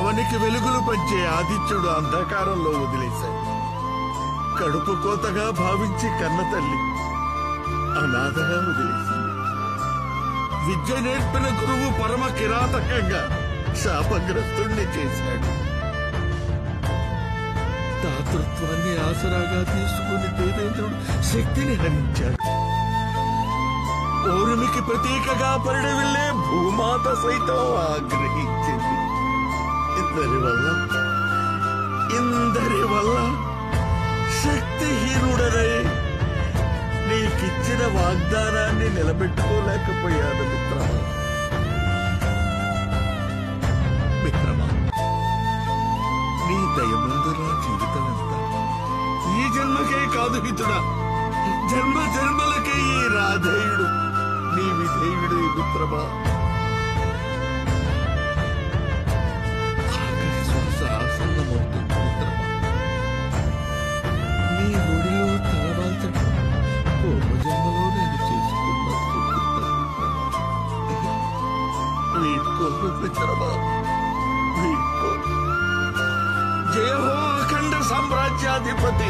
అవనికి వెలుగులు పంచే ఆదిత్యుడు అంధకారంలో వదిలేశాడు. కడుపు కోతగా భావించి కన్న తల్లి అనాథగా వదిలేసింది. విద్య నేర్పిన గురువు పరమ కిరాతకంగా శాపగ్రస్తుణ్ణి చేశాడు. దాతృత్వాన్ని ఆసరాగా తీసుకుని దేవేంద్రుడు శక్తిని హరించాడు. పౌర్ణమికి ప్రతీకగా పరిడవిల్లే భూమాత సైతం ఆగ్రహించింది. ఇందరి వల్ల శక్తిహీనుడనై నీకిచ్చిన వాగ్దానాన్ని నిలబెట్టుకోలేకపోయాను మిత్రమా. నీ దయముందు నా జీవితం ఎంత. ఈ జన్మకే కాదు హితుడా, జన్మ జన్మలకే ఈ రాధేయుడు నీ విధేయుడు మిత్రమా. ఆఖరి శ్వాస ఆసన్నమవుతుంది మిత్రమా. నీ ఒడిలో తలవాల్చడం పూర్వజన్మలో నేను చేసుకున్న వీడ్కో మిత్రమా, వీడ్కో. జయ హో అఖండ సామ్రాజ్యాధిపతి